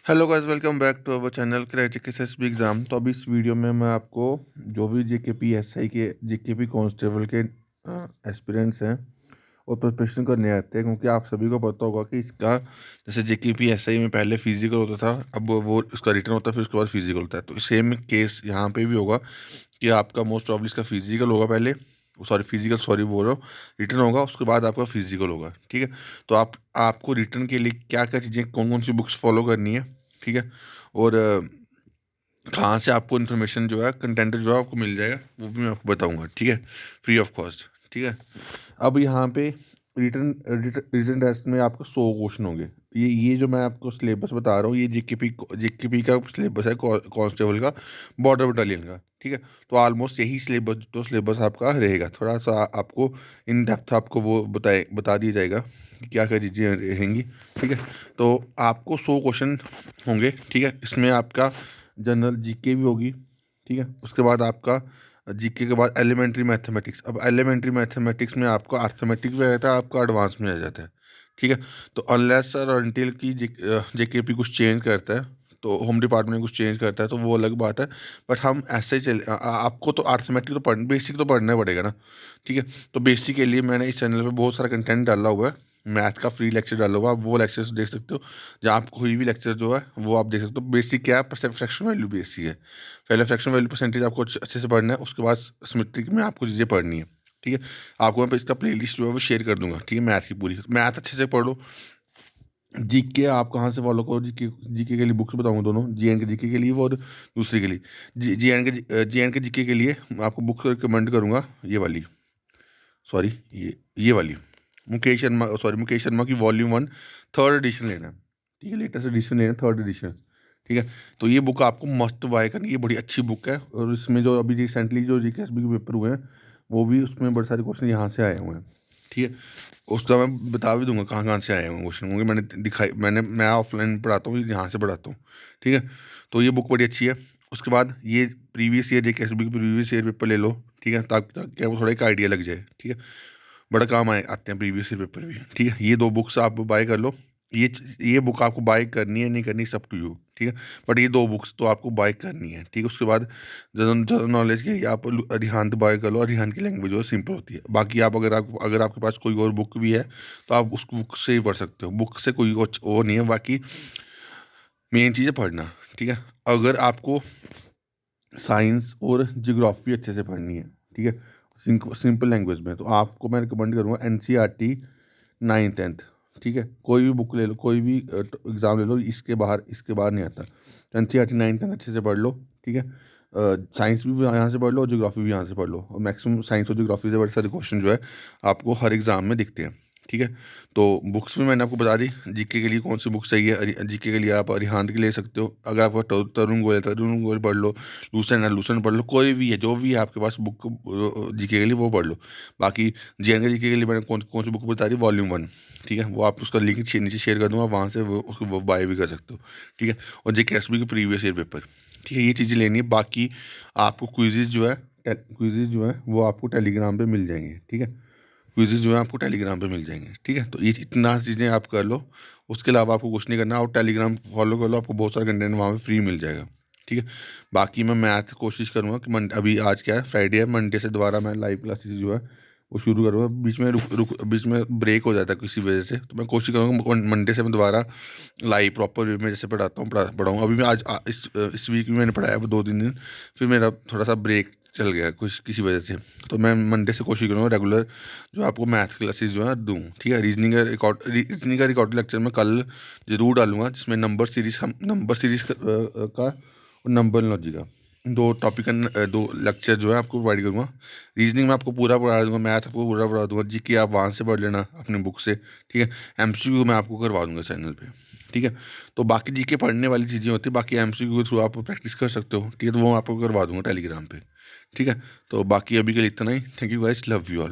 Hello guys, welcome back to our channel crack SSB exam. तो अभी इस video में मैं आपको जो भी जेकेपी एसआई के जेकेपी कांस्टेबल के एस्पिरेंट्स हैं और प्रिपरेशन करने आते हैं, क्योंकि आप सभी को पता होगा कि इसका जैसे जेकेपी एसआई में पहले फिजिकल होता था, अब वो उसका रिटर्न होता है, फिर उसके बाद फिजिकल होता है। तो सेम केस यहाँ पे भी होगा कि आपका मोस्ट प्रॉब्ली इसका फिजिकल होगा पहले, सॉरी बोल रहा हूँ, रिटर्न होगा, उसके बाद आपका फिजिकल होगा। ठीक है। तो आपको रिटर्न के लिए क्या क्या चीज़ें, कौन कौन सी बुक्स फॉलो करनी है, ठीक है, और कहाँ से आपको इन्फॉर्मेशन जो है, कंटेंट जो है आपको मिल जाएगा, वो भी मैं आपको बताऊंगा। ठीक है, फ्री ऑफ कॉस्ट। ठीक है। अब यहाँ पे रिटर्न रिटर्न टेस्ट में आपको 100 क्वेश्चन होंगे। ये जो मैं आपको सिलेबस बता रहा हूँ, ये जेकेपी का सिलेबस है, कांस्टेबल का, बॉर्डर बटालियन का। ठीक है। तो ऑलमोस्ट यही सिलेबस आपका रहेगा। थोड़ा सा आपको इन डेप्थ आपको वो बता दिया जाएगा कि क्या क्या चीज़ें रहेंगी। ठीक है। तो आपको 100 क्वेश्चन होंगे। ठीक है। इसमें आपका जनरल जीके भी होगी। ठीक है। उसके बाद आपका जीके के बाद एलिमेंट्री मैथमेटिक्स। अब एलिमेंट्री मैथमेटिक्स में आपका अर्थमेटिक भी आ जाता है, आपका एडवांस में आ जाता है। ठीक है। तो अनलेस और अनटिल की जेकेपी कुछ चेंज करता है, तो होम डिपार्टमेंट कुछ चेंज करता है, तो वो अलग बात है। बट हम ऐसे ही आपको तो अर्थमेटिक तो बेसिक तो पढ़ना पड़ेगा ना। ठीक है। तो बेसिक के लिए मैंने इस चैनल पे बहुत सारा कंटेंट डाला हुआ है। मैथ का फ्री लेक्चर डाला हुआ है, आप वो लेक्चर्स देख सकते हो, जहाँ आप कोई भी लेक्चर जो है वो आप देख सकते हो। बेसिक क्या है, फ्रैक्शन वैल्यू बेसिक है। पहले फ्रैक्शन वैल्यू परसेंटेज आपको अच्छे से पढ़ना है, उसके बाद सिमेट्रिक में आपको चीज़ें पढ़नी है। ठीक है। आपको मैं इसका प्लेलिस्ट जो है वो शेयर कर दूंगा। ठीक है। मैथ की पूरी मैथ अच्छे से पढ़ो। जीके आप कहाँ से फॉलो करो, जीके जीके के लिए बुक्स बताऊंगा दोनों, जी एन के जीके के लिए वो, और दूसरे के लिए जी एन के जीके के लिए मैं आपको बुक रिकमेंड करूंगा, ये वाली, सॉरी, ये वाली मुकेश शर्मा की वॉल्यूम 1 थर्ड एडिशन लेना है। ठीक है। लेटेस्ट एडिशन लेना है, थर्ड एडिशन। ठीक है। तो ये बुक आपको मस्ट बाय करनी है, ये बड़ी अच्छी बुक है। और इसमें जो अभी रिसेंटली जो जीकेएसबी के पेपर हुए हैं, वो भी उसमें बड़े सारे क्वेश्चन यहाँ से आए हुए हैं। ठीक है। उसका मैं बता भी दूंगा कहाँ कहाँ से आए हुए हैं क्वेश्चन, क्योंकि मैं ऑफलाइन पढ़ाता हूँ, यहाँ से पढ़ाता हूँ। ठीक है। तो ये बुक बड़ी अच्छी है। उसके बाद ये प्रीवियस ईयर जेकेएसबी के प्रीवियस ईयर पेपर ले लो। ठीक है। ताकि आपको थोड़ा एक आइडिया लग जाए। ठीक है। बड़ा काम आते हैं प्रीवियस ईयर पेपर भी। ठीक है। ये दो बुक्स आप बाय कर लो। ये बुक आपको बाय करनी है नहीं करनी, सब टू यू। ठीक है। बट ये दो बुक्स तो आपको बाय करनी है। ठीक है। उसके बाद जनरल जनरल नॉलेज के लिए आप अरिहंत बाय कर लो। अरिहंत की लैंग्वेज जो है सिंपल होती है। बाकी आप अगर आपके पास कोई और बुक भी है, तो आप उस बुक से ही पढ़ सकते हो। बुक से कोई वो नहीं है। बाकी मेन चीज़ है पढ़ना। ठीक है। अगर आपको साइंस और जियोग्राफी अच्छे से पढ़नी है, ठीक है, सिंपल लैंग्वेज में, तो आपको मैं रिकमेंड करूँगा एनसीईआरटी 9th 10th। ठीक है। कोई भी बुक ले लो, कोई भी एग्ज़ाम ले लो, इसके बाहर नहीं आता। तो एनसीईआरटी 9th 10th अच्छे से पढ़ लो। ठीक है। साइंस भी यहाँ से पढ़ लो और ज्योग्राफी भी यहाँ से पढ़ लो, और मैक्सिमम साइंस और ज्योग्राफी से बड़े सारे क्वेश्चन जो है आपको हर एग्ज़ाम में दिखते हैं। ठीक है। तो बुक्स भी मैंने आपको बता दी। जीके के लिए कौन सी बुक चाहिए, जीके के लिए आप अरिहंत की ले सकते हो। अगर आपका तरुण गोयल पढ़ लो, लूसेंट पढ़ लो, कोई भी है, जो भी है आपके पास बुक जीके के लिए, वो पढ़ लो। बाकी जेएनके जीके के लिए मैंने कौन कौन सी बुक बता दी, वॉल्यूम 1। ठीक है। वो आप उसका लिंक नीचे शेयर कर दूंगा, वहाँ से वो उसको वो बाय भी कर सकते हो। ठीक है। और जेकेएसबी के प्रीवियस ईयर पेपर। ठीक है। ये चीज़ें लेनी है। बाकी आपको क्विज़ेज जो है वो आपको टेलीग्राम पे मिल जाएंगे। ठीक है। क्विज़ेज जो है आपको टेलीग्राम पे मिल जाएंगे। ठीक है। तो ये इतना चीज़ें आप कर लो। उसके अलावा आपको कुछ नहीं करना, और टेलीग्राम फॉलो कर लो, आपको बहुत सारा कंटेंट वहाँ पे फ्री मिल जाएगा। ठीक है। बाकी मैं मैथ कोशिश करूँगा कि अभी आज क्या है, फ्राइडे है, मंडे से दोबारा मैं लाइव क्लासेस जो है वो शुरू करूँगा। बीच में ब्रेक हो जाता है किसी वजह से, तो मैं कोशिश करूँगा मंडे से मैं दोबारा लाइव प्रॉपर वे में जैसे पढ़ाता हूँ पढ़ाऊँगा। अभी मैं इस वीक में मैंने पढ़ाया वो 2 3 दिन, फिर मेरा थोड़ा सा ब्रेक चल गया कुछ किसी वजह से। तो मैं मंडे से कोशिश करूँगा रेगुलर जो आपको मैथ क्लासेस जो है दूँ। ठीक है। रीजनिंग का रिकॉर्ड लेक्चर मैं कल जरूर डालूंगा, जिसमें नंबर सीरीज का और नंबरलॉजी का दो टॉपिक का दो लेक्चर जो है आपको प्रोवाइड करूँगा। रीजनिंग में आपको पूरा पढ़ा दूंगा, मैथ आपको पूरा पढ़ा दूंगा, जीके आप वहाँ से पढ़ लेना अपनी बुक से। ठीक है। एमसीक्यू मैं आपको करवा दूंगा चैनल पे। ठीक है। तो बाकी जीके पढ़ने वाली चीज़ें होती है, बाकी एमसीक्यू के थ्रू आप प्रैक्टिस कर सकते हो। ठीक है। तो वो मैं आपको करवा दूंगा टेलीग्राम पे। ठीक है। तो बाकी अभी के लिए इतना ही। Thank you guys, love you all.